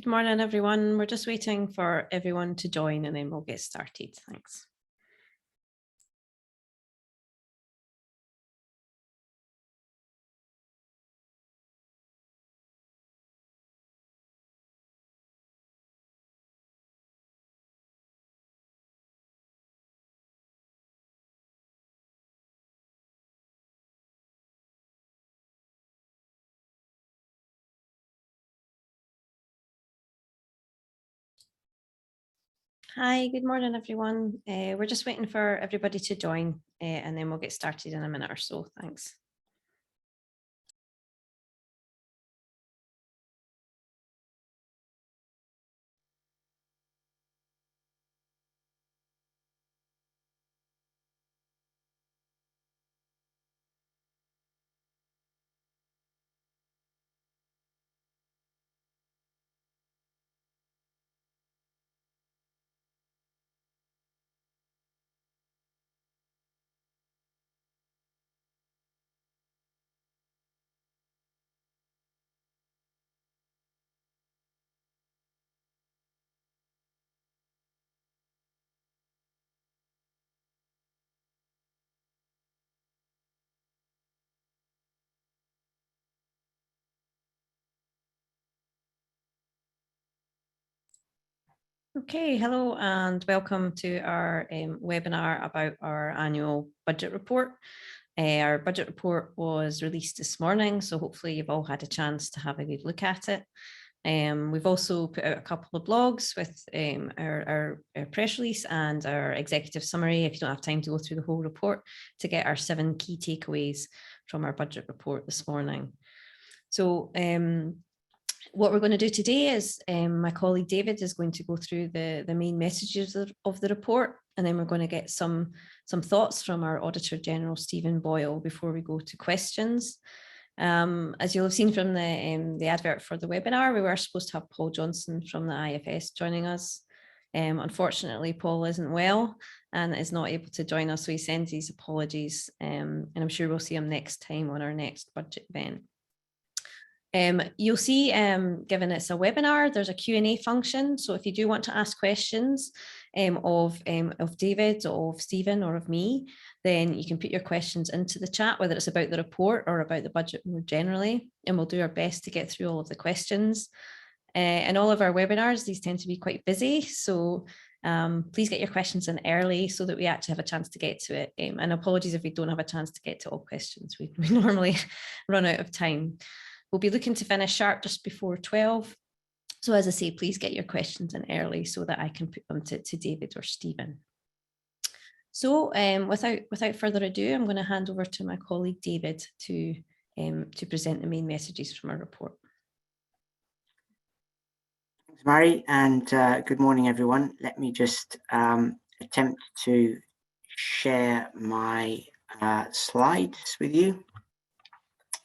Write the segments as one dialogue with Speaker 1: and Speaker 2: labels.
Speaker 1: Good morning, everyone. We're just waiting for everyone to join and then we'll get started. Thanks. Hi, good morning, everyone. We're just waiting for everybody to join and then we'll get started in a minute or so. Thanks. Okay, hello and welcome to our webinar about our annual budget report. Our budget report was released this morning, so hopefully you've all had a chance to have a good look at it. We've also put out a couple of blogs with our press release and our executive summary, if you don't have time to go through the whole report, to get our 7 key takeaways from our budget report this morning. So what we're going to do today is my colleague David is going to go through the main messages of the report, and then we're going to get some thoughts from our Auditor General, Stephen Boyle, before we go to questions. As you'll have seen from the advert for the webinar, we were supposed to have Paul Johnson from the IFS joining us. Unfortunately, Paul isn't well and is not able to join us, so he sends his apologies, and I'm sure we'll see him next time on our next budget event. You'll see, given it's a webinar, there's a Q&A function. So if you do want to ask questions of David, or of Stephen, or of me, then you can put your questions into the chat, whether it's about the report or about the budget more generally, and we'll do our best to get through all of the questions. In all of our webinars, these tend to be quite busy, so please get your questions in early so that we actually have a chance to get to it. And apologies if we don't have a chance to get to all questions. We normally run out of time. We'll be looking to finish sharp just before 12. So as I say, please get your questions in early so that I can put them to David or Stephen. So without further ado, I'm going to hand over to my colleague David to present the main messages from our report.
Speaker 2: Thanks, Mairi, and good morning, everyone. Let me just attempt to share my slides with you.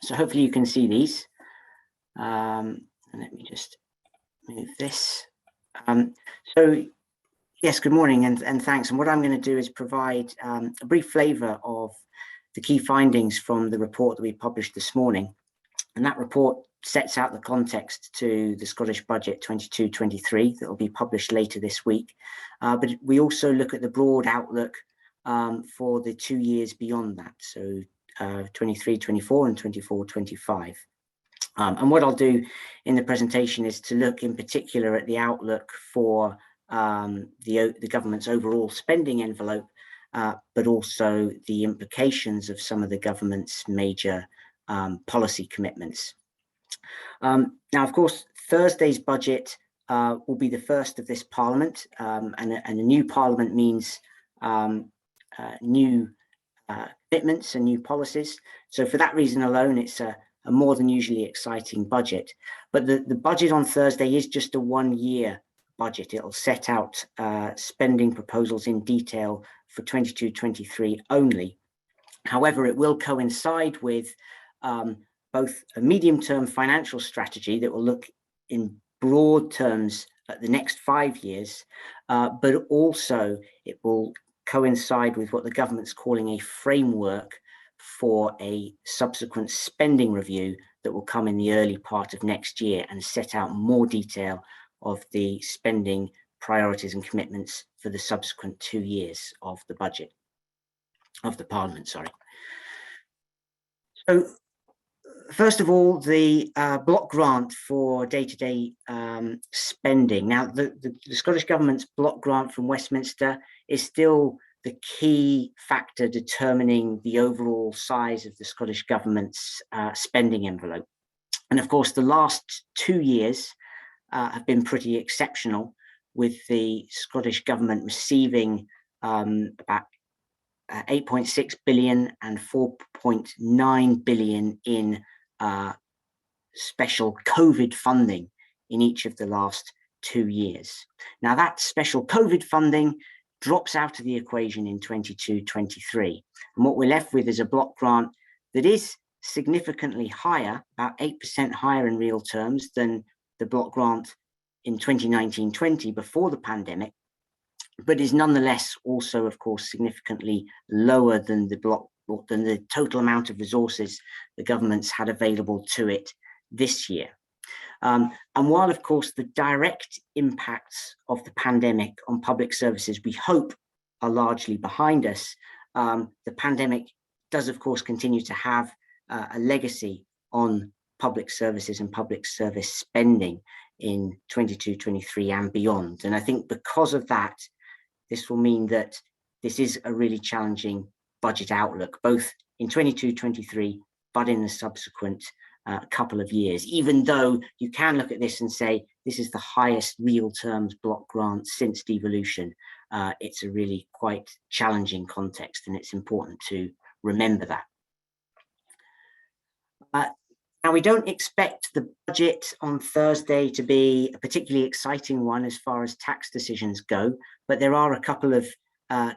Speaker 2: So hopefully you can see these. And let me just move this. So yes, good morning and thanks. And what I'm going to do is provide a brief flavour of the key findings from the report that we published this morning. And that report sets out the context to the Scottish Budget 22-23 that will be published later this week. But we also look at the broad outlook for the 2 years beyond that. So 23-24 and 24-25. And what I'll do in the presentation is to look in particular at the outlook for the government's overall spending envelope, but also the implications of some of the government's major policy commitments. Now, of course, Thursday's budget will be the first of this Parliament, and a new Parliament means new commitments and new policies. So for that reason alone, it's a more than usually exciting budget. But the budget on Thursday is just a 1-year budget. It'll set out spending proposals in detail for 22-23 only. However, it will coincide with both a medium-term financial strategy that will look in broad terms at the next 5 years, but also it will coincide with what the government's calling a framework for a subsequent spending review that will come in the early part of next year and set out more detail of the spending priorities and commitments for the subsequent 2 years of the budget, of the Parliament, sorry. So, first of all, the block grant for day-to-day spending. Now, the Scottish Government's block grant from Westminster is still the key factor determining the overall size of the Scottish Government's spending envelope. And of course, the last 2 years have been pretty exceptional, with the Scottish Government receiving about 8.6 billion and 4.9 billion in special COVID funding in each of the last 2 years. Now, that special COVID funding drops out of the equation in 22-23. And what we're left with is a block grant that is significantly higher, about 8% higher in real terms than the block grant in 2019-20 before the pandemic, but is nonetheless also, of course, significantly lower than the total amount of resources the government's had available to it this year. And while, of course, the direct impacts of the pandemic on public services, we hope, are largely behind us, the pandemic does, of course, continue to have a legacy on public services and public service spending in 22-23 and beyond. And I think because of that, this will mean that this is a really challenging budget outlook, both in 22-23, but in the subsequent couple of years, even though you can look at this and say this is the highest real terms block grant since devolution. It's a really quite challenging context, and it's important to remember that. Now, we don't expect the budget on Thursday to be a particularly exciting one as far as tax decisions go, but there are a couple of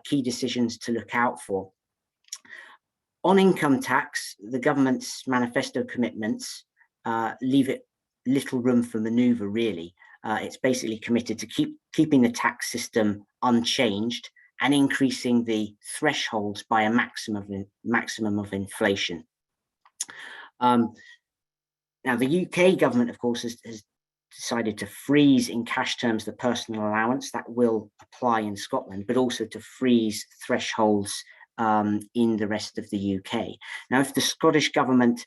Speaker 2: key decisions to look out for. On income tax, the government's manifesto commitments leave it little room for manoeuvre, really. It's basically committed to keeping the tax system unchanged and increasing the thresholds by a maximum of inflation. Now, the UK government, of course, has decided to freeze in cash terms the personal allowance that will apply in Scotland, but also to freeze thresholds in the rest of the UK. Now, if the Scottish government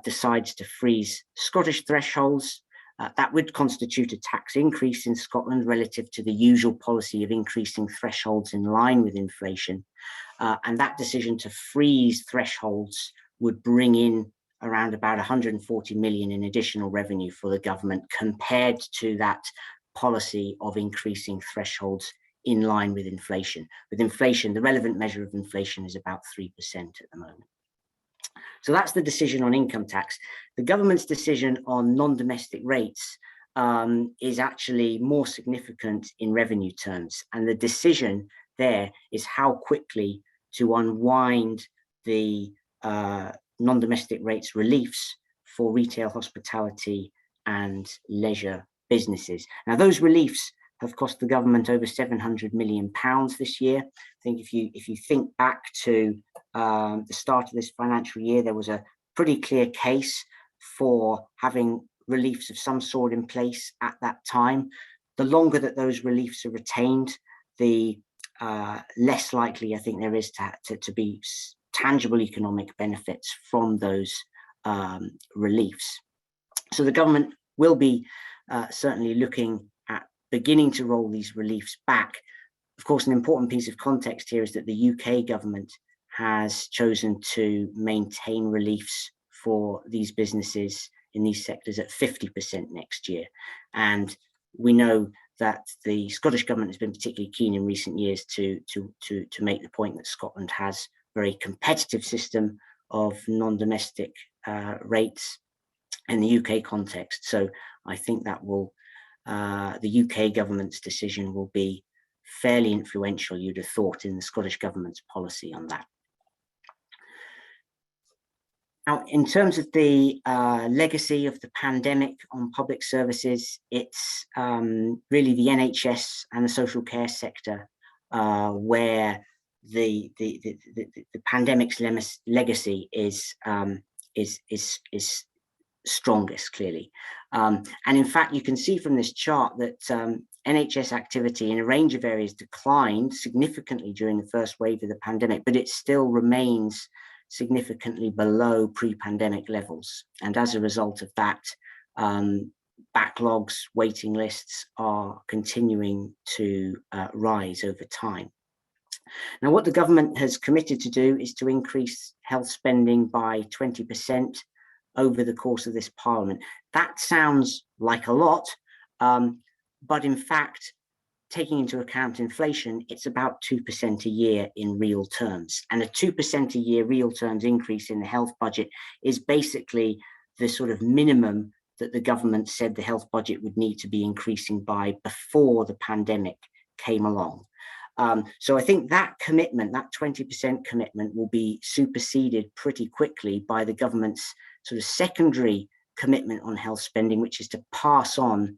Speaker 2: decides to freeze Scottish thresholds, that would constitute a tax increase in Scotland relative to the usual policy of increasing thresholds in line with inflation. And that decision to freeze thresholds would bring in around about 140 million in additional revenue for the government, compared to that policy of increasing thresholds in line with inflation. With inflation, the relevant measure of inflation is about 3% at the moment. So that's the decision on income tax. The government's decision on non-domestic rates is actually more significant in revenue terms. And the decision there is how quickly to unwind the non-domestic rates reliefs for retail, hospitality and leisure businesses. Now, those reliefs have cost the government over £700 million this year. I think if you think back to the start of this financial year, there was a pretty clear case for having reliefs of some sort in place at that time. The longer that those reliefs are retained, the less likely I think there is to be tangible economic benefits from those reliefs. So the government will be certainly looking at beginning to roll these reliefs back. Of course, an important piece of context here is that the UK government has chosen to maintain reliefs for these businesses in these sectors at 50% next year. And we know that the Scottish government has been particularly keen in recent years to make the point that Scotland has very competitive system of non-domestic rates in the UK context. So I think that will, the UK government's decision will be fairly influential, you'd have thought, in the Scottish government's policy on that. Now, in terms of the legacy of the pandemic on public services, it's really the NHS and the social care sector where the pandemic's legacy is strongest, clearly. And in fact, you can see from this chart that NHS activity in a range of areas declined significantly during the first wave of the pandemic, but it still remains significantly below pre-pandemic levels. And as a result of that, backlogs, waiting lists are continuing to rise over time. Now, what the government has committed to do is to increase health spending by 20% over the course of this parliament. That sounds like a lot, but in fact, taking into account inflation, it's about 2% a year in real terms. And a 2% a year real terms increase in the health budget is basically the sort of minimum that the government said the health budget would need to be increasing by before the pandemic came along. So I think that commitment, that 20% commitment, will be superseded pretty quickly by the government's sort of secondary commitment on health spending, which is to pass on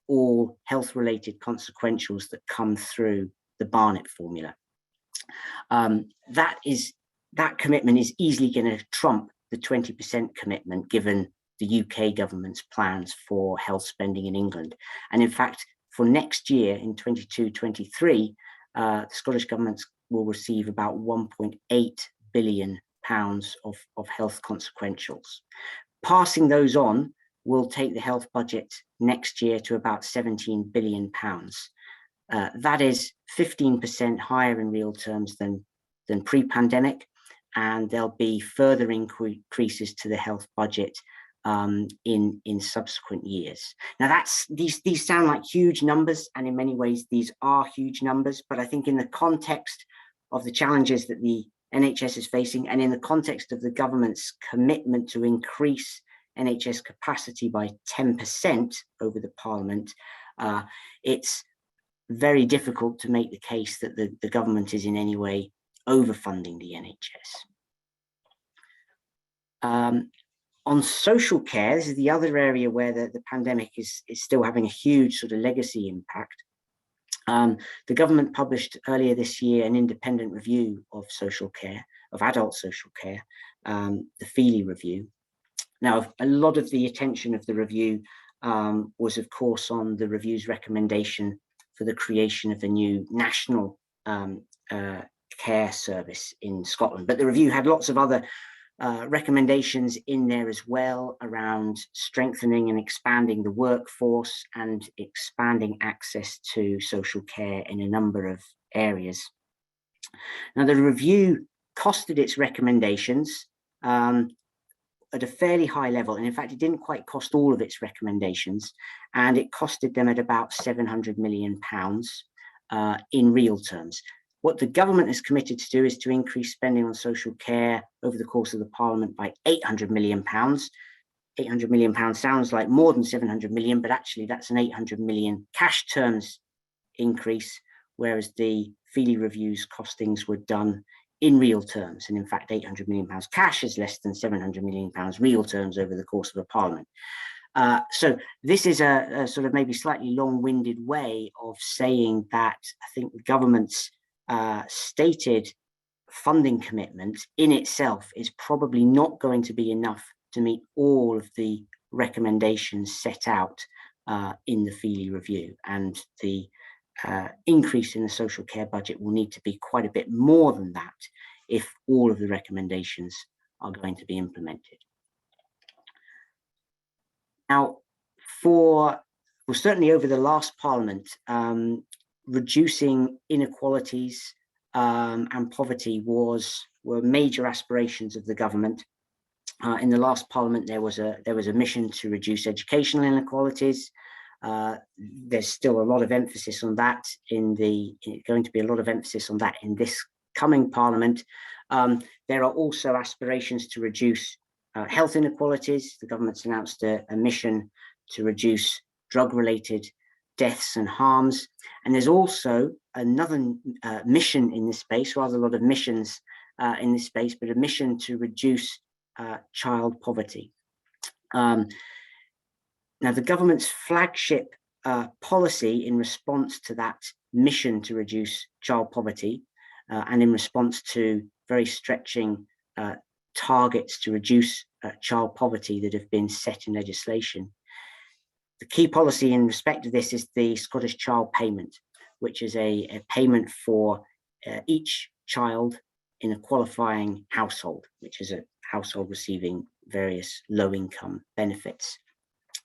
Speaker 2: all health-related consequentials that come through the Barnett formula. That commitment is easily going to trump the 20% commitment given the UK government's plans for health spending in England. And in fact, for next year in 22-23, the Scottish government will receive about £1.8 billion of health consequentials. Passing those on will take the health budget next year to about £17 billion. That is 15% higher in real terms than pre-pandemic, and there'll be further increases to the health budget in subsequent years. Now, these sound like huge numbers, and in many ways these are huge numbers, but I think in the context of the challenges that the NHS is facing, and in the context of the government's commitment to increase NHS capacity by 10% over the parliament, it's very difficult to make the case that the government is in any way overfunding the NHS. On social care, this is the other area where the pandemic is still having a huge sort of legacy impact. The government published earlier this year an independent review of social care, of adult social care, the Feely review. Now, a lot of the attention of the review was, of course, on the review's recommendation for the creation of a new national care service in Scotland. But the review had lots of other recommendations in there as well around strengthening and expanding the workforce and expanding access to social care in a number of areas. Now, the review costed its recommendations at a fairly high level, and in fact, it didn't quite cost all of its recommendations, and it costed them at about £700 million in real terms. What the government is committed to do is to increase spending on social care over the course of the parliament by £800 million. £800 million sounds like more than 700 million, but actually that's an 800 million cash terms increase, whereas the Feely review's costings were done in real terms. And in fact, £800 million cash is less than £700 million real terms over the course of the parliament. So this is a sort of maybe slightly long-winded way of saying that I think the government's stated funding commitment in itself is probably not going to be enough to meet all of the recommendations set out in the Feely review, and the increase in the social care budget will need to be quite a bit more than that if all of the recommendations are going to be implemented. Now, certainly over the last parliament, reducing inequalities and poverty were major aspirations of the government. In the last parliament, there was a mission to reduce educational inequalities. There's still a lot of emphasis on that going to be a lot of emphasis on that in this coming parliament. There are also aspirations to reduce health inequalities. The government's announced a mission to reduce drug-related deaths and harms. And there's also another mission in this space, rather a lot of missions in this space, but a mission to reduce child poverty. Now, the government's flagship policy in response to that mission to reduce child poverty and in response to very stretching targets to reduce child poverty that have been set in legislation. The key policy in respect of this is the Scottish Child Payment, which is a payment for each child in a qualifying household, which is a household receiving various low-income benefits.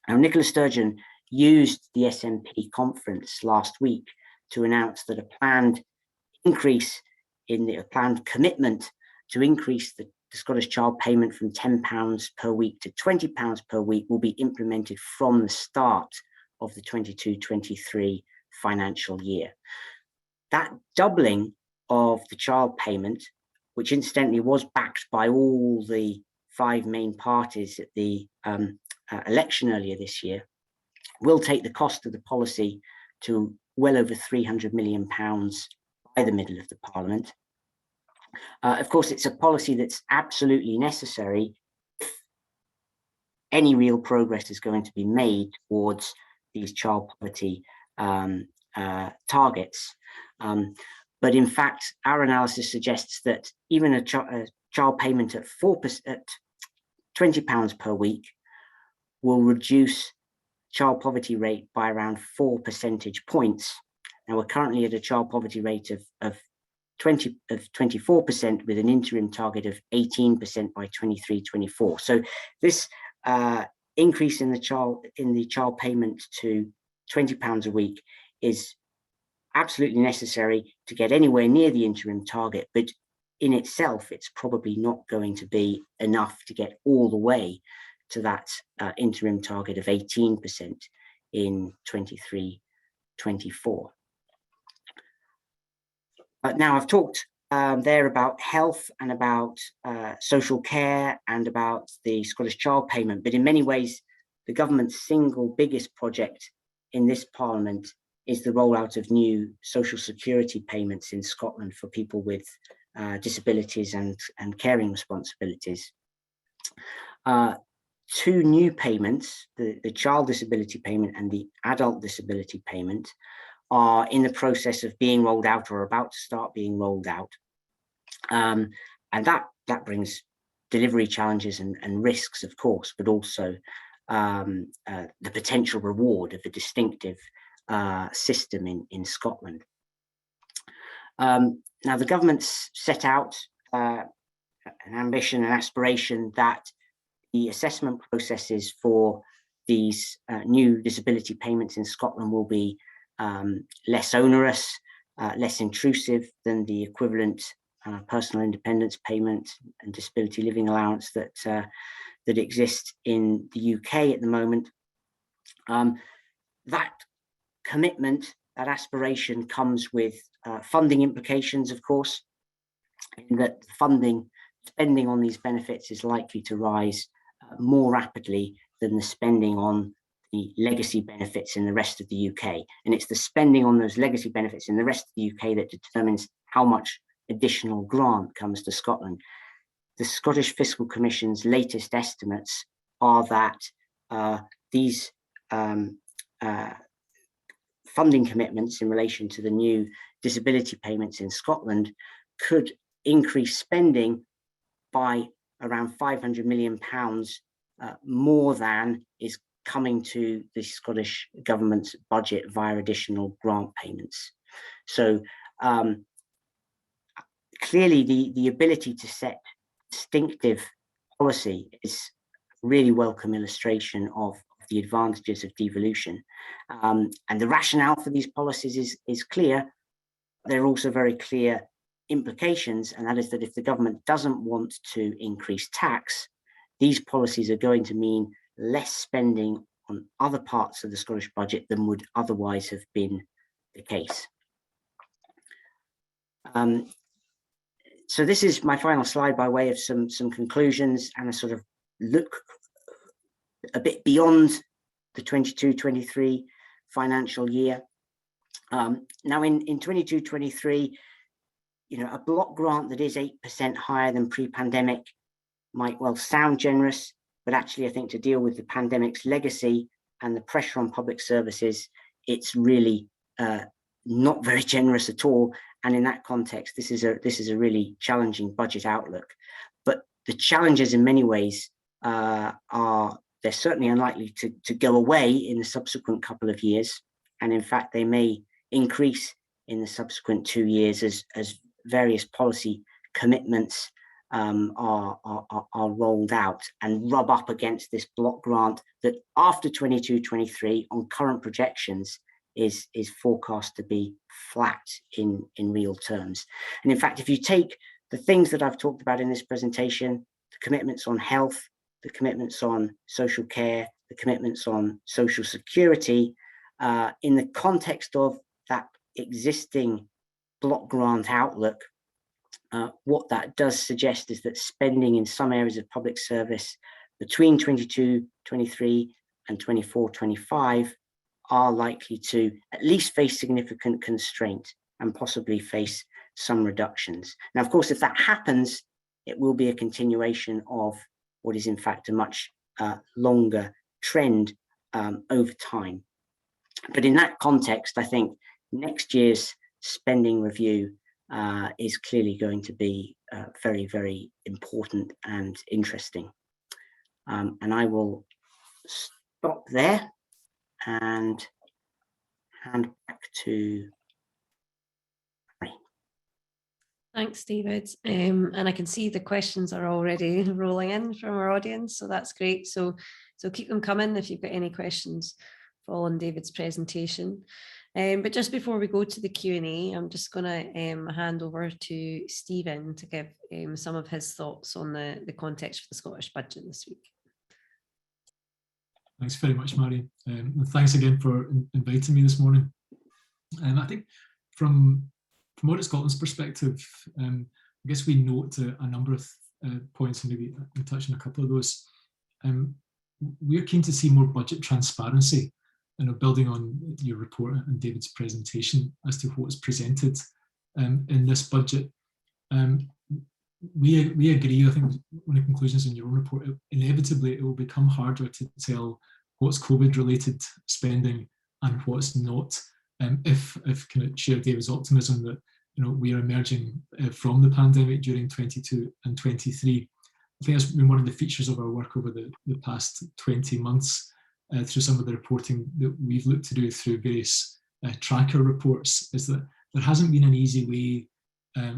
Speaker 2: Now, Nicola Sturgeon used the SNP conference last week to announce that a planned increase in the planned commitment to increase the Scottish Child Payment from £10 per week to £20 per week will be implemented from the start of the 22-23 financial year. That doubling of the child payment, which incidentally was backed by all the 5 main parties at the election earlier this year, will take the cost of the policy to well over £300 million by the middle of the Parliament. Of course, it's a policy that's absolutely necessary if any real progress is going to be made towards these child poverty targets. But in fact, our analysis suggests that even a child payment at 4%, at £20 per week, will reduce child poverty rate by around 4 percentage points. Now, we're currently at a child poverty rate of 24%, with an interim target of 18% by 23-24. So this increase in the child payment to £20 a week is absolutely necessary to get anywhere near the interim target, but in itself, it's probably not going to be enough to get all the way to that interim target of 18% in 23-24. Now, I've talked there about health and about social care and about the Scottish Child Payment, but in many ways, the government's single biggest project in this Parliament is the rollout of new social security payments in Scotland for people with disabilities and caring responsibilities. 2 new payments, the child disability payment and the adult disability payment, are in the process of being rolled out or about to start being rolled out. And that brings delivery challenges and risks, of course, but also the potential reward of a distinctive system in Scotland. Now, the government's set out an ambition and aspiration that the assessment processes for these new disability payments in Scotland will be less onerous, less intrusive than the equivalent personal independence payment and disability living allowance that exist in the UK at the moment. That commitment, that aspiration, comes with funding implications, of course, in that spending on these benefits is likely to rise more rapidly than the spending on the legacy benefits in the rest of the UK. And it's the spending on those legacy benefits in the rest of the UK that determines how much additional grant comes to Scotland. The Scottish Fiscal Commission's latest estimates are that these funding commitments in relation to the new disability payments in Scotland could increase spending by around £500 million more than is coming to the Scottish government's budget via additional grant payments. So clearly the ability to set distinctive policy is a really welcome illustration of the advantages of devolution. And the rationale for these policies is clear. There are also very clear implications, and that is that if the government doesn't want to increase tax, these policies are going to mean less spending on other parts of the Scottish budget than would otherwise have been the case. So this is my final slide by way of some conclusions and a sort of look a bit beyond the 22-23 financial year. Now in 22-23, a block grant that is 8% higher than pre-pandemic might well sound generous, but actually I think to deal with the pandemic's legacy and the pressure on public services, it's really not very generous at all. And in that context, this is a really challenging budget outlook. But the challenges in many ways they're certainly unlikely to go away in the subsequent couple of years. And in fact, they may increase in the subsequent 2 years as various policy commitments are rolled out and rub up against this block grant that after 22-23 on current projections is forecast to be flat in real terms. And in fact, if you take the things that I've talked about in this presentation, the commitments on health, the commitments on social care, the commitments on social security, in the context of that existing block grant outlook, what that does suggest is that spending in some areas of public service between 22-23 and 24-25 are likely to at least face significant constraint and possibly face some reductions. Now, of course, if that happens, it will be a continuation of what is in fact a much longer trend over time. But in that context, I think next year's spending review is clearly going to be very, very important and interesting. And I will stop there and hand back to Mairi.
Speaker 1: Thanks, David. And I can see the questions are already rolling in from our audience, so that's great. So keep them coming if you've got any questions following David's presentation. But just before we go to the Q&A, I'm just going to hand over to Stephen to give some of his thoughts on the context for the Scottish budget this week.
Speaker 3: Thanks very much, Mairi. And thanks again for inviting me this morning. I think from Audit Scotland's perspective, I guess we note a number of points, and maybe I'll touch on a couple of those. We're keen to see more budget transparency, building on your report and David's presentation as to what's presented in this budget. We agree, I think one of the conclusions in your own report, inevitably it will become harder to tell what's COVID-related spending and what's not, if kind of share David's optimism that we are emerging from the pandemic during 22 and 23. I think that's been one of the features of our work over the past 20 months through some of the reporting that we've looked to do through various tracker reports, is that there hasn't been an easy way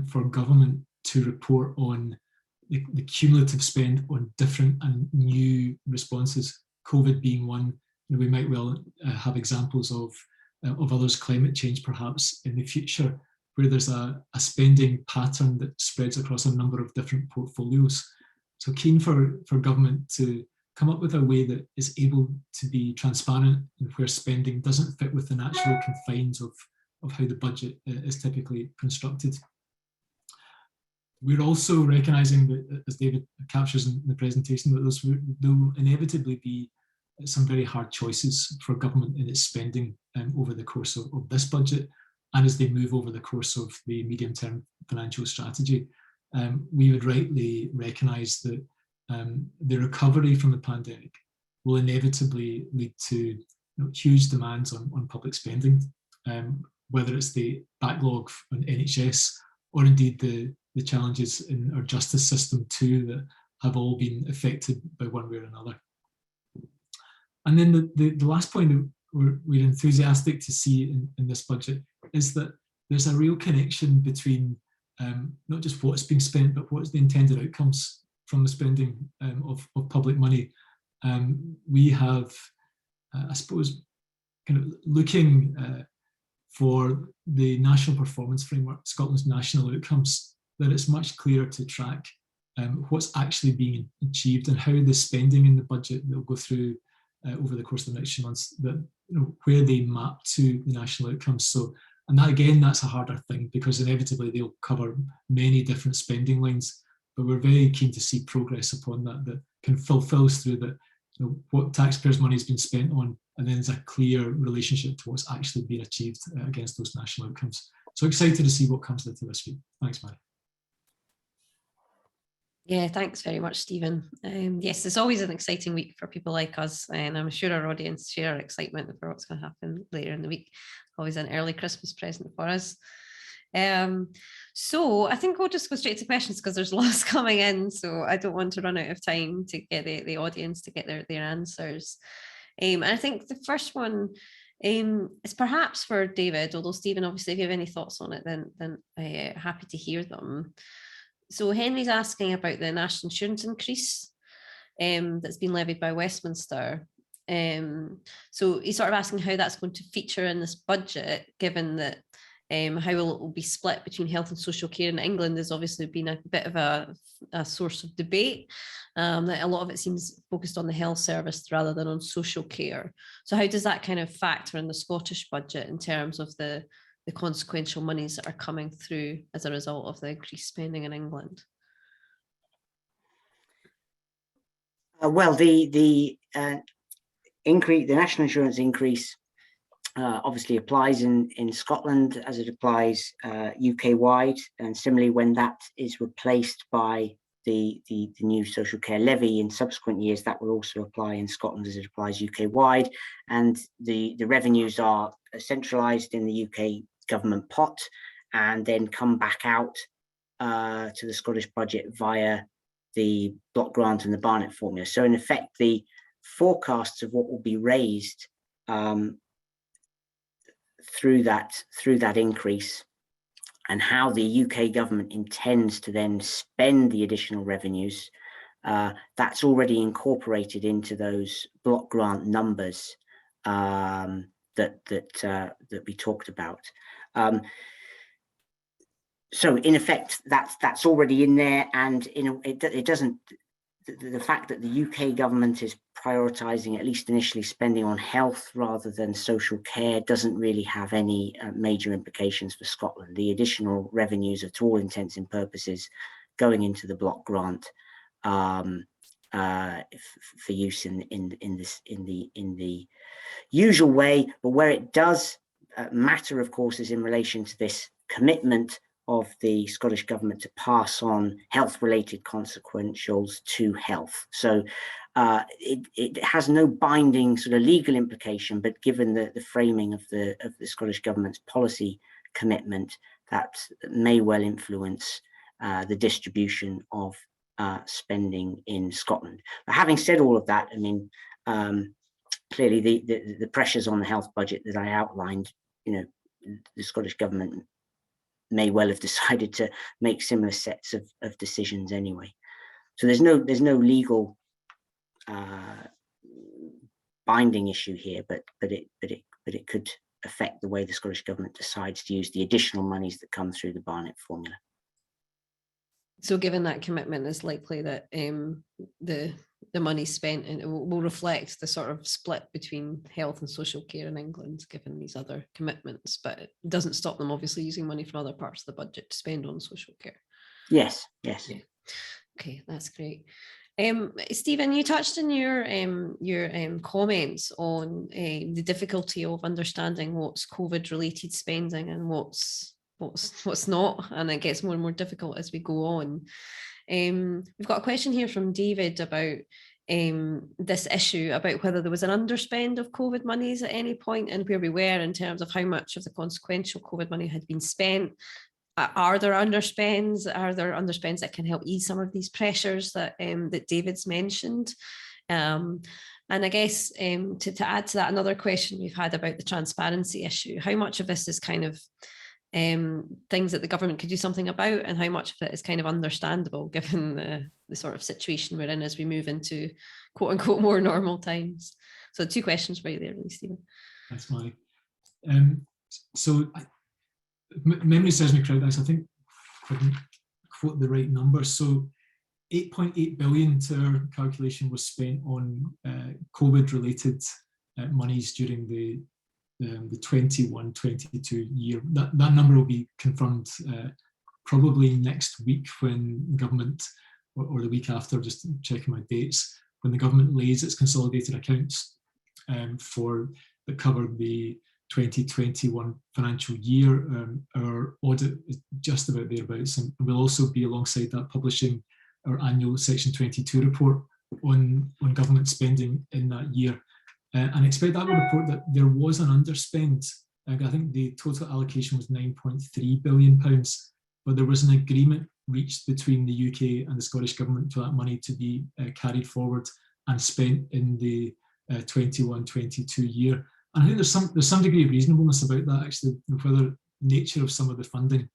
Speaker 3: for government to report on the cumulative spend on different and new responses, COVID being one. We might well have examples of others, climate change perhaps in the future, where there's a spending pattern that spreads across a number of different portfolios. So keen for government to come up with a way that is able to be transparent and where spending doesn't fit with the natural confines of how the budget is typically constructed. We're also recognising that, as David captures in the presentation, that there will inevitably be some very hard choices for government in its spending over the course of this budget, and as they move over the course of the medium-term financial strategy. We would rightly recognise that the recovery from the pandemic will inevitably lead to huge demands on public spending, whether it's the backlog on NHS or indeed the challenges in our justice system too, that have all been affected by one way or another. And then the last point that we're enthusiastic to see in this budget is that there's a real connection between not just what's being spent, but what's the intended outcomes from the spending of public money. We have, I suppose, kind of looking for the National Performance Framework, Scotland's national outcomes, that it's much clearer to track what's actually being achieved and how the spending in the budget that will go through over the course of the next few months, that where they map to the national outcomes. So, and that again, that's a harder thing because inevitably they'll cover many different spending lines, but we're very keen to see progress upon that can fulfills through that, what taxpayers' money has been spent on, and then there's a clear relationship to what's actually been achieved against those national outcomes. So excited to see what comes into this week. Thanks, Mairi.
Speaker 1: Yeah, thanks very much, Stephen. Yes, it's always an exciting week for people like us, and I'm sure our audience share our excitement for what's going to happen later in the week. Always an early Christmas present for us. So I think we'll just go straight to questions because there's lots coming in. So I don't want to run out of time to get the audience to get their answers. And I think the first one is perhaps for David, although Stephen, obviously, if you have any thoughts on it, then happy to hear them. So Henry's asking about the national insurance increase that's been levied by Westminster. So he's sort of asking how that's going to feature in this budget, given that how it will be split between health and social care in England has obviously been a bit of a source of debate. That a lot of it seems focused on the health service rather than on social care. So how does that kind of factor in the Scottish budget in terms of the consequential monies that are coming through as a result of the increased spending in England?
Speaker 2: Well, the increase, the national insurance increase, obviously applies in Scotland as it applies UK-wide, and similarly when that is replaced by the new social care levy in subsequent years, that will also apply in Scotland as it applies UK-wide, and the revenues are centralised in the UK government pot and then come back out to the Scottish budget via the block grant and the Barnett formula. So in effect, the forecasts of what will be raised through that increase and how the UK government intends to then spend the additional revenues, that's already incorporated into those block grant numbers that we talked about. So in effect, that's already in there, and it doesn't. The fact that the UK government is prioritising, at least initially, spending on health rather than social care doesn't really have any major implications for Scotland. The additional revenues are, to all intents and purposes, going into the block grant for use in the usual way. But where it does matter, of course, is in relation to this commitment of the Scottish government to pass on health-related consequentials to health. So it has no binding sort of legal implication, but given the framing of the Scottish government's policy commitment, that may well influence the distribution of spending in Scotland. But having said all of that, I mean, clearly the pressures on the health budget that I outlined, the Scottish government may well have decided to make similar sets of decisions anyway. So there's no legal binding issue here, but it could affect the way the Scottish government decides to use the additional monies that come through the Barnett formula.
Speaker 1: So given that commitment, it's likely that the money spent and it will reflect the sort of split between health and social care in England, given these other commitments, but it doesn't stop them obviously using money from other parts of the budget to spend on social care.
Speaker 2: Yes.
Speaker 1: Yeah. Okay, that's great. Stephen, you touched in your comments on the difficulty of understanding what's COVID-related spending and what's not, and it gets more and more difficult as we go on. We've got a question here from David about this issue about whether there was an underspend of COVID monies at any point and where we were in terms of how much of the consequential COVID money had been spent. Are there underspends? Are there underspends that can help ease some of these pressures that David's mentioned? And I guess to add to that, another question we've had about the transparency issue, how much of this is kind of things that the government could do something about, and how much of it is kind of understandable given the sort of situation we're in as we move into quote unquote more normal times? So 2 questions for you there, really, Stephen.
Speaker 3: Thanks, Mairi. So memory serves me correct, I think if I can quote the right number. So 8.8 billion to our calculation was spent on COVID-related monies during the 21-22 year. That number will be confirmed probably next week when government, or the week after, just checking my dates, when the government lays its consolidated accounts that cover the 2021 financial year. Our audit is just about thereabouts, and we'll also be alongside that publishing our annual Section 22 report on government spending in that year. And expect that will report that there was an underspend I think the total allocation was £9.3 billion, but there was an agreement reached between the UK and the Scottish Government for that money to be carried forward and spent in the 21-22 year. And I think there's some degree of reasonableness about that, actually, whether the nature of some of the funding,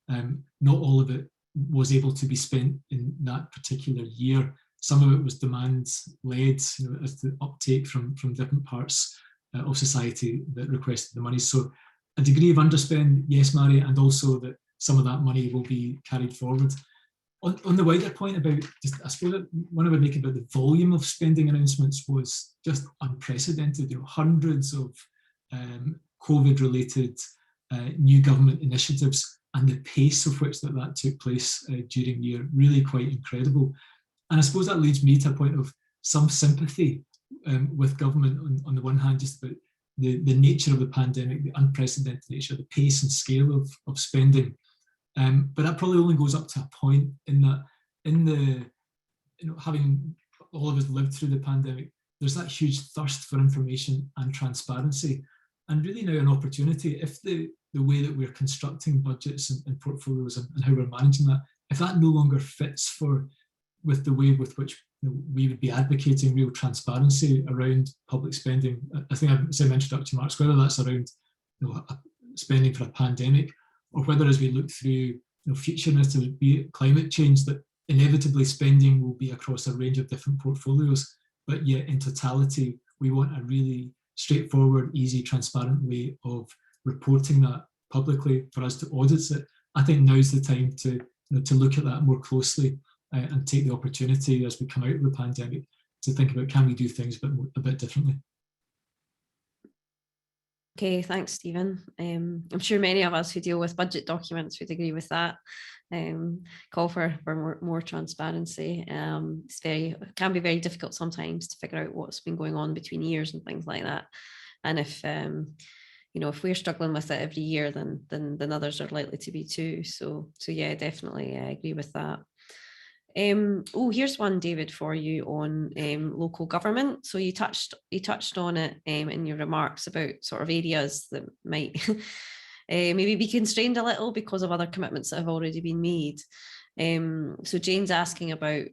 Speaker 3: not all of it was able to be spent in that particular year. Some of it was demand-led, as the uptake from different parts of society that requested the money. So a degree of underspend, yes, Mairi, and also that some of that money will be carried forward. On the wider point about, I suppose one I would make about the volume of spending announcements was just unprecedented. Hundreds of COVID-related new government initiatives, and the pace of which that took place during the year, really quite incredible. And I suppose that leads me to a point of some sympathy with government on the one hand, just about the nature of the pandemic, the unprecedented nature, the pace and scale of spending. But that probably only goes up to a point in that, having all of us lived through the pandemic, there's that huge thirst for information and transparency, and really now an opportunity, if the way that we're constructing budgets and portfolios and how we're managing that, if that no longer fits with the way with which we would be advocating real transparency around public spending. I think I said in introductory remarks, whether that's around spending for a pandemic, or whether as we look through future initiatives, be it climate change, that inevitably spending will be across a range of different portfolios, but yet in totality, we want a really straightforward, easy, transparent way of reporting that publicly for us to audit it. I think now's the time to look at that more closely and take the opportunity as we come out of the pandemic to think about, can we do things a bit differently?
Speaker 1: Okay, thanks, Stephen. I'm sure many of us who deal with budget documents would agree with that. Call for more transparency. It can be very difficult sometimes to figure out what's been going on between years and things like that. And if we're struggling with it every year, then others are likely to be too. So yeah, definitely I agree with that. Here's one, David, for you on local government. So you touched on it in your remarks about sort of areas that might maybe be constrained a little because of other commitments that have already been made. So Jane's asking about,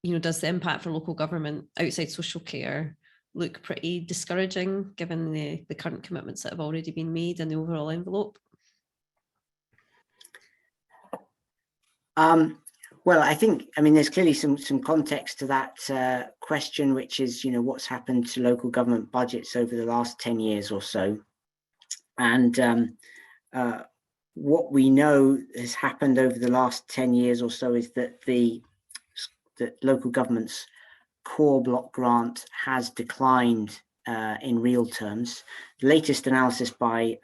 Speaker 1: does the impact for local government outside social care look pretty discouraging given the current commitments that have already been made and the overall envelope?
Speaker 2: Well, I think, there's clearly some context to that question, which is, what's happened to local government budgets over the last 10 years or so. And what we know has happened over the last 10 years or so is that that local government's core block grant has declined in real terms. The latest analysis by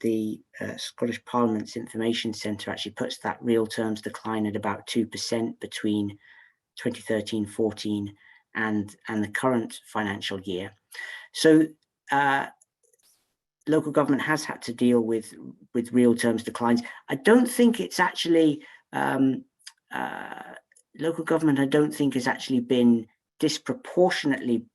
Speaker 2: the Scottish Parliament's Information Centre actually puts that real terms decline at about 2% between 2013-14 and the current financial year. So local government has had to deal with real terms declines. I don't think it's actually local government, I don't think, has actually been disproportionately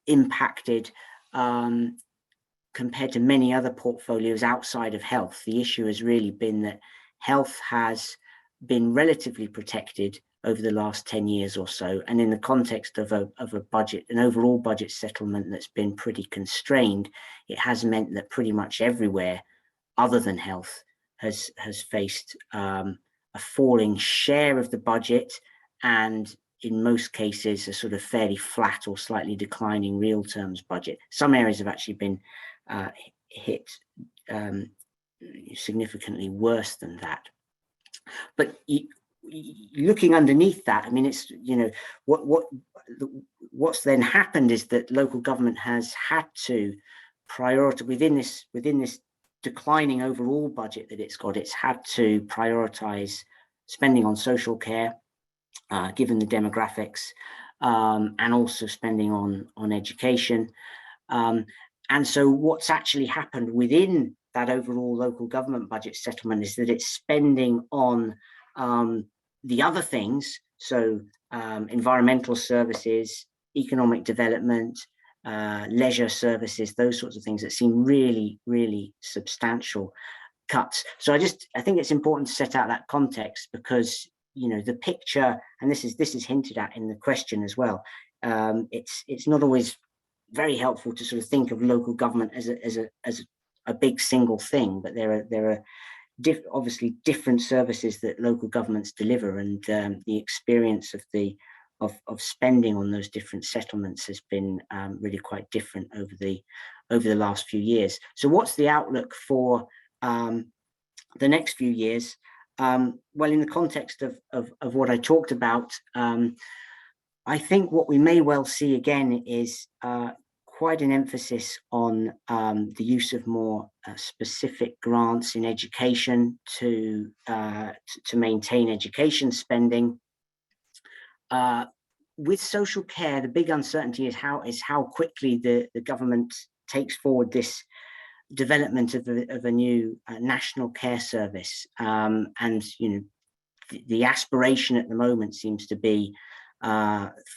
Speaker 2: impacted compared to many other portfolios outside of health. The issue has really been that health has been relatively protected over the last 10 years or so, and in the context of a budget, an overall budget settlement that's been pretty constrained, it has meant that pretty much everywhere other than health has faced a falling share of the budget, and in most cases a sort of fairly flat or slightly declining real terms budget. Some areas have actually been hit significantly worse than that. But looking underneath that, it's what's then happened is that local government has had to prioritize within this declining overall budget that it's got. It's had to prioritize spending on social care, given the demographics, and also spending on education. And so what's actually happened within that overall local government budget settlement is that it's spending on the other things, so environmental services, economic development, leisure services, those sorts of things that seem really, really substantial cuts. So I think it's important to set out that context, because the picture, and this is hinted at in the question as well. It's not always very helpful to sort of think of local government as a big single thing, but there are obviously different services that local governments deliver, and the experience of spending on those different settlements has been really quite different over the last few years. So what's the outlook for the next few years? Well, in the context of what I talked about, I think what we may well see again is quite an emphasis on the use of more specific grants in education to maintain education spending. With social care, the big uncertainty is how quickly the government takes forward this development of a new national care service, and the aspiration at the moment seems to be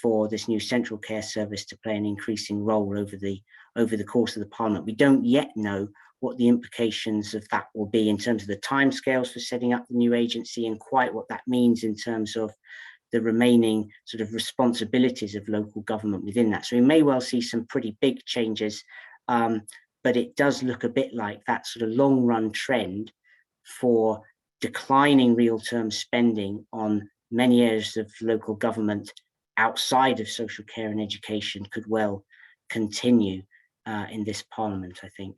Speaker 2: for this new central care service to play an increasing role over the course of the Parliament. We don't yet know what the implications of that will be in terms of the timescales for setting up the new agency, and quite what that means in terms of the remaining sort of responsibilities of local government within that. So we may well see some pretty big changes, but it does look a bit like that sort of long run trend for declining real term spending on many areas of local government outside of social care and education could well continue in this Parliament, I think.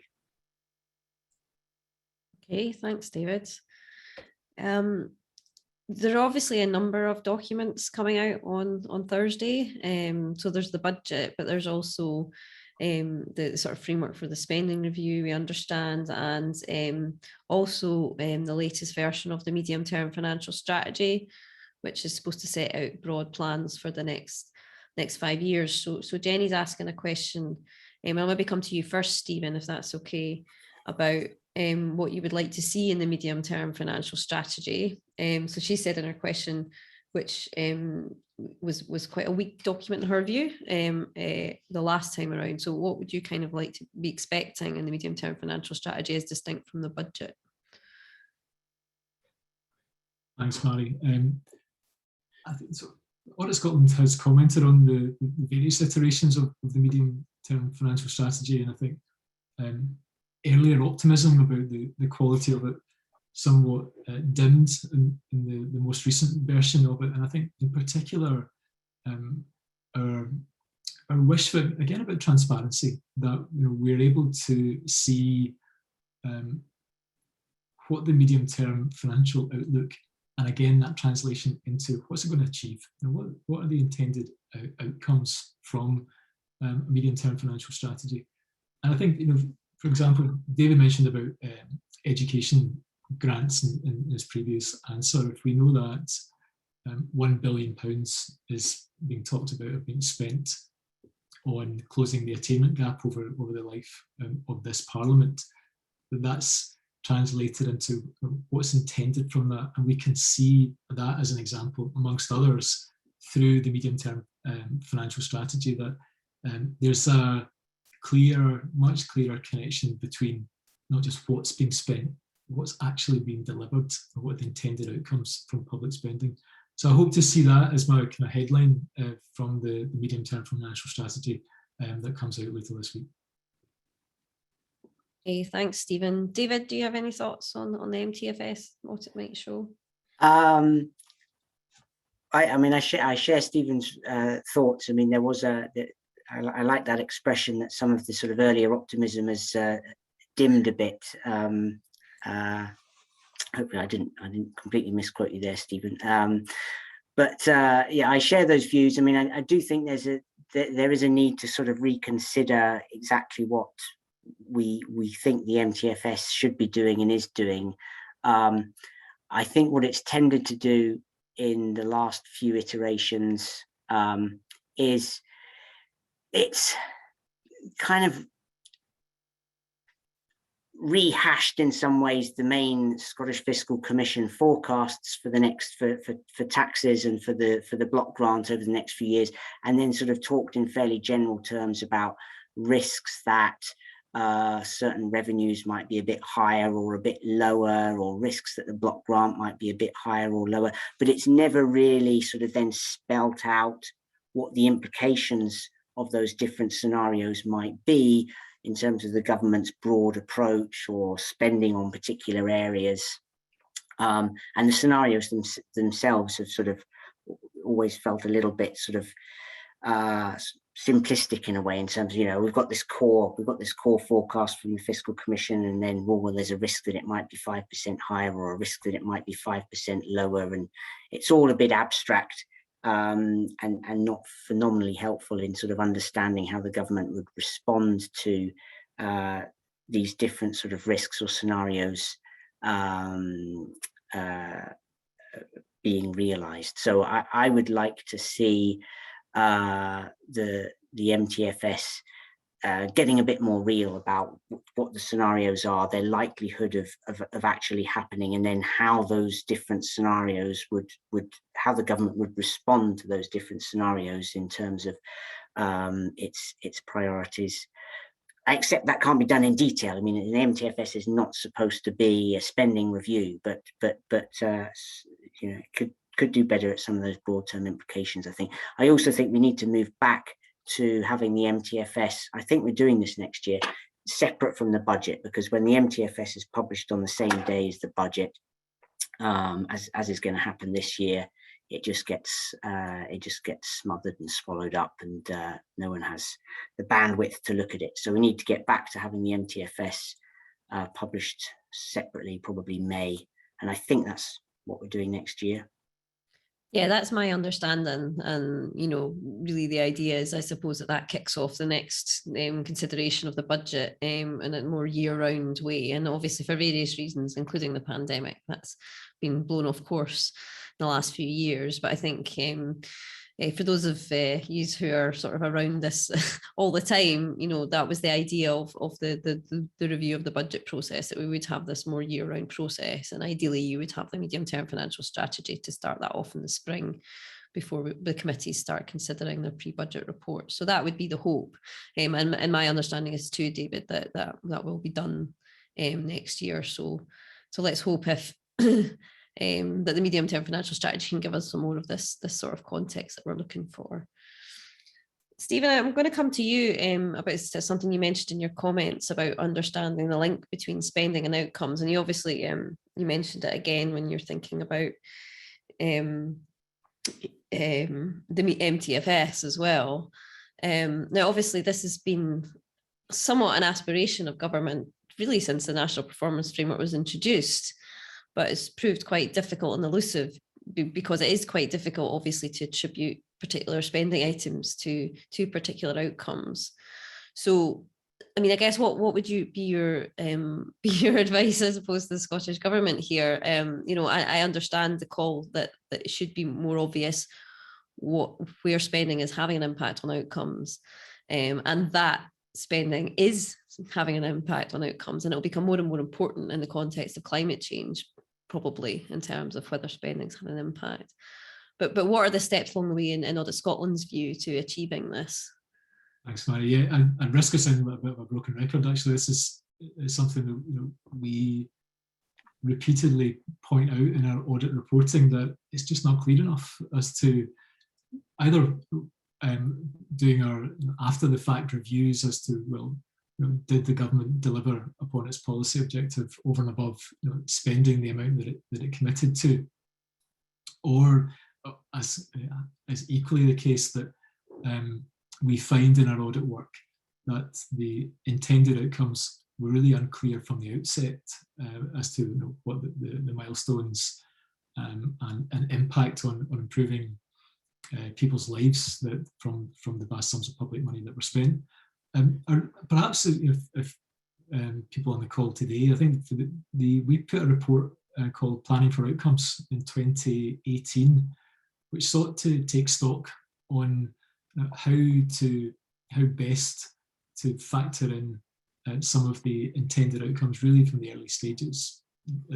Speaker 1: Okay, thanks, David. There are obviously a number of documents coming out on Thursday. So there's the budget, but there's also the sort of framework for the spending review, we understand, and also the latest version of the medium-term financial strategy, which is supposed to set out broad plans for the next 5 years. So Jenny's asking a question. I'll maybe come to you first, Stephen, if that's okay, about what you would like to see in the medium-term financial strategy. So she said in her question, which was quite a weak document in her view the last time around. So what would you kind of like to be expecting in the medium-term financial strategy as distinct from the budget?
Speaker 3: Thanks, Mairi. I think so. Audit Scotland has commented on the various iterations of the medium-term financial strategy, and I think earlier optimism about the quality of it somewhat dimmed in the most recent version of it. And I think in particular, our wish for, again, about transparency, that we're able to see what the medium-term financial outlook, and again, that translation into what's it going to achieve, and what are the intended outcomes from a medium-term financial strategy. And I think, for example, David mentioned about education grants in his previous answer. If we know that £1 billion is being talked about being spent on closing the attainment gap over the life of this Parliament, that's translated into what's intended from that. And we can see that as an example, amongst others, through the medium-term financial strategy, that there's a much clearer connection between not just what's being spent, what's actually being delivered, and what the intended outcomes from public spending. So I hope to see that as my kind of headline from the medium-term financial strategy that comes out later this week.
Speaker 1: Okay, thanks, Stephen. David, do you have any thoughts on the MTFS, what it might show?
Speaker 2: I share Stephen's thoughts. I mean, there was I like that expression that some of the sort of earlier optimism has dimmed a bit. Hopefully I didn't completely misquote you there, Stephen. Yeah, I share those views. I mean, I do think there is a need to sort of reconsider exactly what we think the MTFS should be doing and is doing. I think what it's tended to do in the last few iterations is it's kind of rehashed in some ways the main Scottish Fiscal Commission forecasts for the next for taxes and for the block grant over the next few years, and then sort of talked in fairly general terms about risks that certain revenues might be a bit higher or a bit lower, or risks that the block grant might be a bit higher or lower, but it's never really sort of then spelt out what the implications of those different scenarios might be in terms of the government's broad approach or spending on particular areas. And the scenarios themselves have sort of always felt a little bit sort of simplistic in a way, in terms of, you know, we've got this core forecast from the Fiscal Commission, and then, well, there's a risk that it might be 5% higher, or a risk that it might be 5% lower, and it's all a bit abstract. And not phenomenally helpful in sort of understanding how the government would respond to these different sort of risks or scenarios being realised. So I would like to see the MTFS getting a bit more real about what the scenarios are, their likelihood of actually happening, and then how those different scenarios how the government would respond to those different scenarios in terms of its priorities. I accept that can't be done in detail. I mean, an MTFS is not supposed to be a spending review, but you know, it could do better at some of those broad term implications, I think. I also think we need to move back to having the MTFS, I think we're doing this next year, separate from the budget, because when the MTFS is published on the same day as the budget, as is going to happen this year, it just gets smothered and swallowed up, and no one has the bandwidth to look at it. So we need to get back to having the MTFS published separately, probably May, and I think that's what we're doing next year.
Speaker 1: Yeah, that's my understanding. And, you know, really the idea is, I suppose, that kicks off the next consideration of the budget in a more year-round way. And obviously for various reasons, including the pandemic, that's been blown off course in the last few years. But I think for those of you who are sort of around this all the time, you know, that was the idea of the review of the budget process, that we would have this more year-round process, and ideally you would have the medium-term financial strategy to start that off in the spring before the committees start considering their pre-budget report. So that would be the hope, and my understanding is too, David, that will be done next year. So let's hope if that the medium-term financial strategy can give us some more of this sort of context that we're looking for. Stephen, I'm going to come to you about something you mentioned in your comments about understanding the link between spending and outcomes. And you obviously, you mentioned it again when you're thinking about the MTFS as well. Now, obviously, this has been somewhat an aspiration of government really since the National Performance Framework was introduced, but it's proved quite difficult and elusive, because it is quite difficult, obviously, to attribute particular spending items to particular outcomes. So, I mean, I guess what would be your advice, I suppose, to the Scottish Government here? You know, I understand the call that it should be more obvious where spending is having an impact on outcomes, and that spending is having an impact on outcomes, and it'll become more and more important in the context of climate change, probably, in terms of whether spending's having an impact. But what are the steps along the way in Audit Scotland's view to achieving this?
Speaker 3: Thanks, Mairi. Yeah, and risk of sounding a bit of a broken record, actually. This is something that, you know, we repeatedly point out in our audit reporting, that it's just not clear enough as to either doing our after the fact reviews as to, well, you know, did the government deliver upon its policy objective over and above, you know, spending the amount that it committed to, or as equally the case that we find in our audit work that the intended outcomes were really unclear from the outset as to, you know, what the milestones and impact on improving people's lives that from the vast sums of public money that were spent. Or perhaps if people on the call today, I think we put a report called Planning for Outcomes in 2018, which sought to take stock on how best to factor in some of the intended outcomes really from the early stages,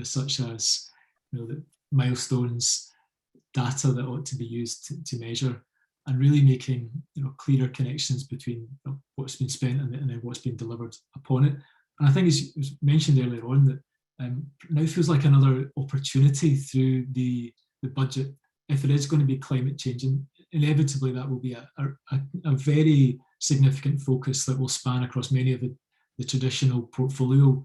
Speaker 3: such as the milestones, data that ought to be used to measure, and really making clearer connections between what's been spent and then what's been delivered upon it. And I think, as was mentioned earlier on, that now feels like another opportunity through the budget. If there is going to be climate change, and inevitably that will be a very significant focus that will span across many of the traditional portfolio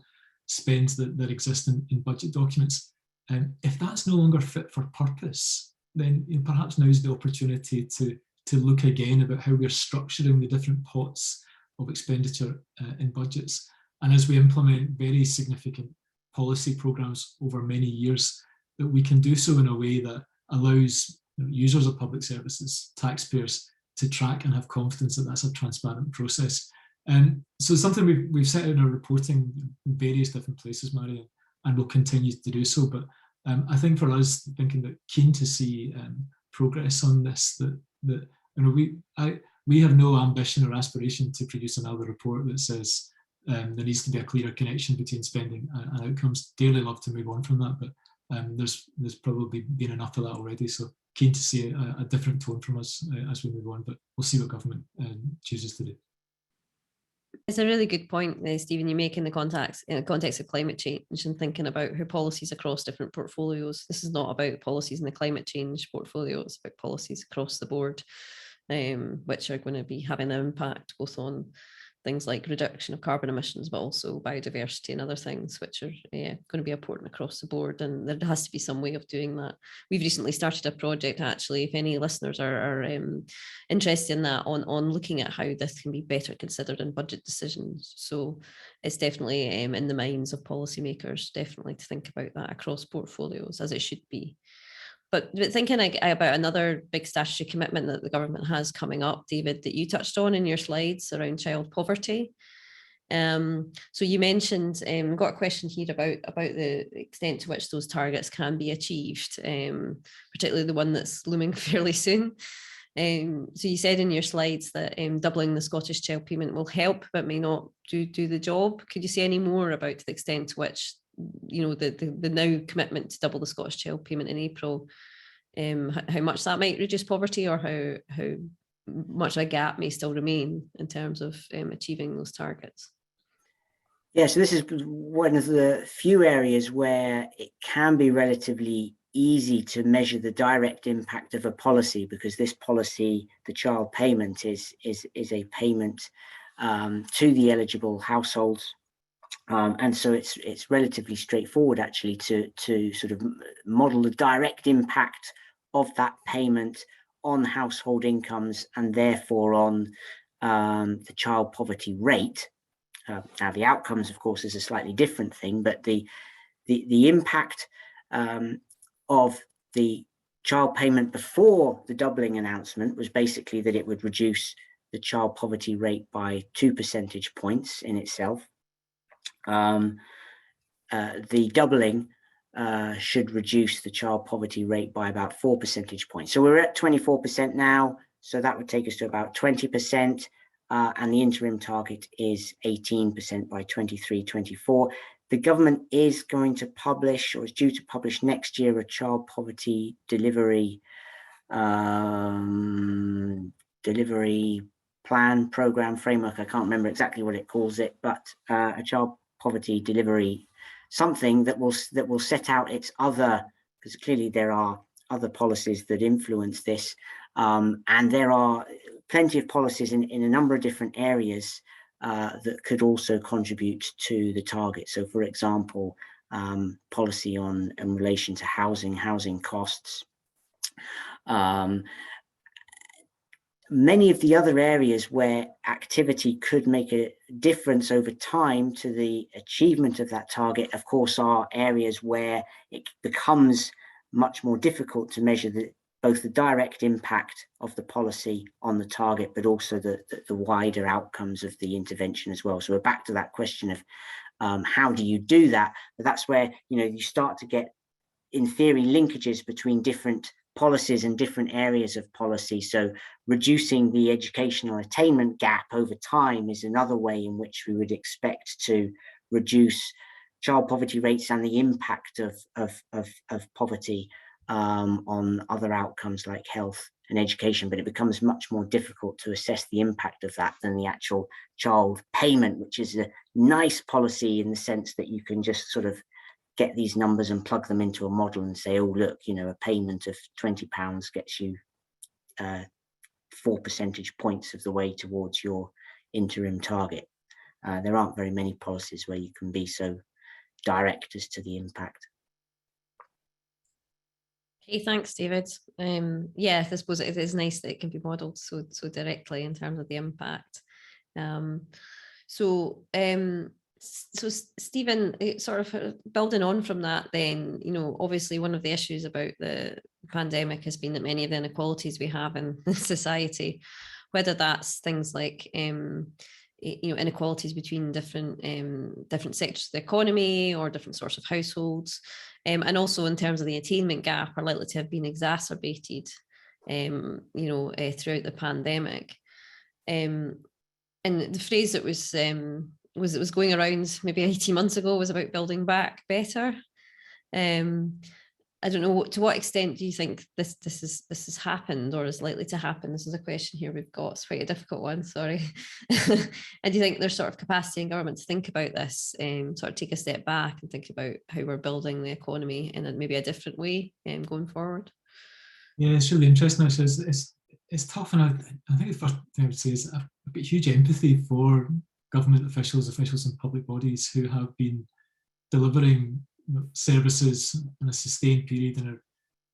Speaker 3: spends that exist in budget documents. If that's no longer fit for purpose, then perhaps now is the opportunity to look again about how we're structuring the different pots of expenditure in budgets. And as we implement very significant policy programs over many years, that we can do so in a way that allows users of public services, taxpayers, to track and have confidence that that's a transparent process. So something we've set out in our reporting in various different places, Mairi, and we'll continue to do so. But I think for us, thinking that keen to see progress on this, that we have no ambition or aspiration to produce another report that says there needs to be a clearer connection between spending and outcomes. Dearly love to move on from that, but there's probably been enough of that already. So keen to see a different tone from us as we move on, but we'll see what government chooses to do.
Speaker 1: It's a really good point, Stephen, you make in the context of climate change and thinking about how policies across different portfolios. This is not about policies in the climate change portfolio, it's about policies across the board, which are going to be having an impact both on things like reduction of carbon emissions, but also biodiversity and other things, which are going to be important across the board. And there has to be some way of doing that. We've recently started a project, actually, if any listeners are interested in that, on looking at how this can be better considered in budget decisions. So it's definitely in the minds of policymakers, definitely to think about that across portfolios, as it should be. But thinking about another big statutory commitment that the government has coming up, David, that you touched on in your slides around child poverty. So you mentioned, got a question here about the extent to which those targets can be achieved, particularly the one that's looming fairly soon. So you said in your slides that doubling the Scottish child payment will help, but may not do the job. Could you say any more about the extent to which the now commitment to double the Scottish child payment in April, how much that might reduce poverty, or how much a gap may still remain in terms of achieving those targets?
Speaker 2: Yeah, so this is one of the few areas where it can be relatively easy to measure the direct impact of a policy, because this policy, the child payment, is a payment to the eligible households. And so it's relatively straightforward, actually, to sort of model the direct impact of that payment on household incomes and therefore on the child poverty rate. Now, the outcomes, of course, is a slightly different thing, but the impact of the child payment before the doubling announcement was basically that it would reduce the child poverty rate by 2 percentage points in itself. The doubling should reduce the child poverty rate by about 4 percentage points. So we're at 24% now, so that would take us to about 20%, and the interim target is 18% by 23-24. The government is going to publish, or is due to publish next year, a child poverty delivery plan, program, framework. I can't remember exactly what it calls it, but a child poverty delivery something that will set out its other, because clearly there are other policies that influence this, and there are plenty of policies in a number of different areas that could also contribute to the target. So, for example, policy in relation to housing costs. Many of the other areas where activity could make a difference over time to the achievement of that target, of course, are areas where it becomes much more difficult to measure both the direct impact of the policy on the target, but also the wider outcomes of the intervention as well. So we're back to that question of how do you do that? But that's where you start to get, in theory, linkages between different policies and different areas of policy. So reducing the educational attainment gap over time is another way in which we would expect to reduce child poverty rates and the impact of poverty on other outcomes like health and education. But it becomes much more difficult to assess the impact of that than the actual child payment, which is a nice policy in the sense that you can just sort of get these numbers and plug them into a model and say, oh, look, you know, a payment of £20 gets you 4 percentage points of the way towards your interim target. There aren't very many policies where you can be so direct as to the impact.
Speaker 1: Okay, thanks, David. Yeah, I suppose it is nice that it can be modelled so directly in terms of the impact. So Stephen, sort of building on from that, then, you know, obviously one of the issues about the pandemic has been that many of the inequalities we have in society, whether that's things like you know, inequalities between different sectors of the economy or different sorts of households, and also in terms of the attainment gap, are likely to have been exacerbated, you know, throughout the pandemic. And the phrase that was going around maybe 18 months ago was about building back better. I don't know, to what extent do you think this has happened or is likely to happen? This is a question here we've got. It's quite a difficult one, sorry. And do you think there's sort of capacity in government to think about this, sort of take a step back and think about how we're building the economy in maybe a different way going forward?
Speaker 3: Yeah, it's really interesting. It's tough, and I think the first thing I would say is I've got huge empathy for government officials in public bodies who have been delivering, you know, services in a sustained period and are,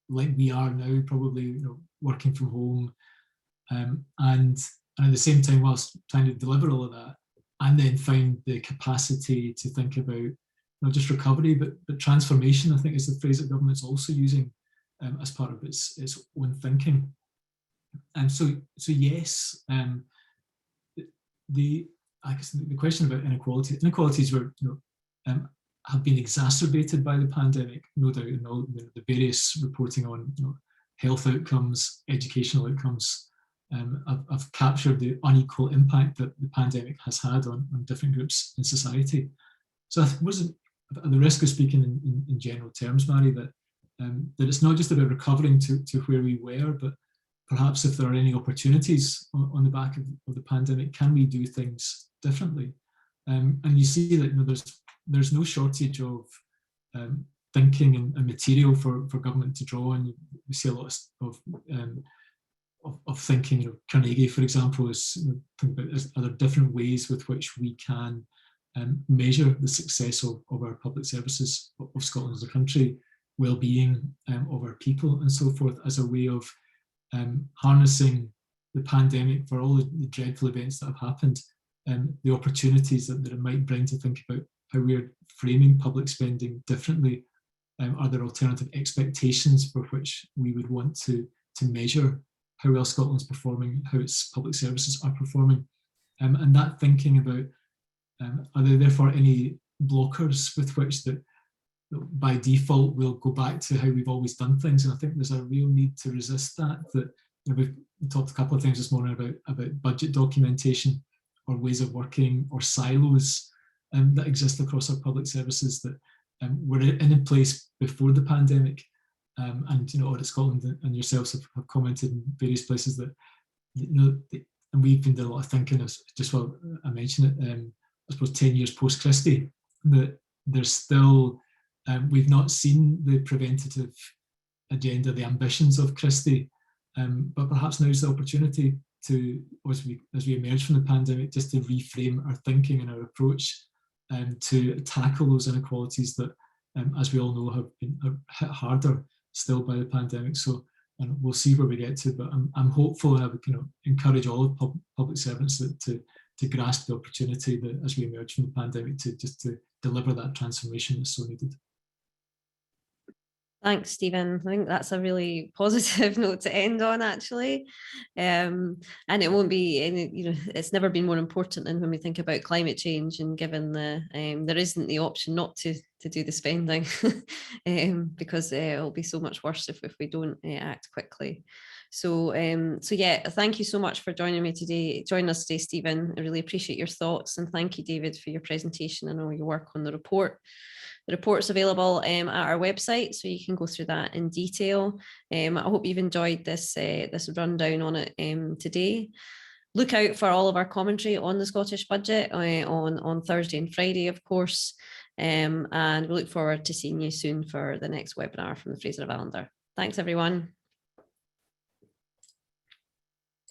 Speaker 3: like we are now, probably, you know, working from home, and at the same time, whilst trying to deliver all of that, and then find the capacity to think about not just recovery but transformation, I think is the phrase that government's also using as part of its own thinking. And so yes, I guess the question about inequalities were, you know, have been exacerbated by the pandemic, no doubt, in all the various reporting on, you know, health outcomes, educational outcomes. I've captured the unequal impact that the pandemic has had on different groups in society. So I suppose, at the risk of speaking in general terms, Mairi, that it's not just about recovering to where we were, but perhaps if there are any opportunities on the back of the pandemic, can we do things differently? And you see that, you know, there's no shortage of thinking and material for government to draw on. We see a lot of thinking. You know, Carnegie, for example, is, you know, thinking about are there different ways with which we can measure the success of our public services, of Scotland as a country, well-being of our people, and so forth, as a way of harnessing the pandemic for all the dreadful events that have happened, the opportunities that it might bring to think about how we're framing public spending differently. Are there alternative expectations for which we would want to measure how well Scotland's performing, how its public services are performing? And that thinking about, are there therefore any blockers with which that by default we'll go back to how we've always done things? And I think there's a real need to resist that. You know, we've talked a couple of times this morning about budget documentation or ways of working or silos that exist across our public services that were in place before the pandemic. And, you know, Audit Scotland and yourselves have commented in various places that, you know, and we've been doing a lot of thinking, as just while I mentioned it, I suppose 10 years post Christie, that there's still, we've not seen the preventative agenda, the ambitions of Christie, but perhaps now's the opportunity to, as we emerge from the pandemic, just to reframe our thinking and our approach to tackle those inequalities that, as we all know, have been hit harder still by the pandemic. So, and we'll see where we get to, but I'm hopeful, and I would, you know, encourage all of public servants to grasp the opportunity that, as we emerge from the pandemic, to deliver that transformation that's so needed.
Speaker 1: Thanks, Stephen. I think that's a really positive note to end on, actually. And it won't be any, it's never been more important than when we think about climate change, and given there isn't the option not to do the spending, because it'll be so much worse if we don't act quickly. So yeah, thank you so much for joining us today, Stephen. I really appreciate your thoughts, and thank you, David, for your presentation and all your work on the report. The report's available at our website, so you can go through that in detail. I hope you've enjoyed this rundown on it today. Look out for all of our commentary on the Scottish budget on Thursday and Friday, of course. And we look forward to seeing you soon for the next webinar from the Fraser of Allander. Thanks, everyone.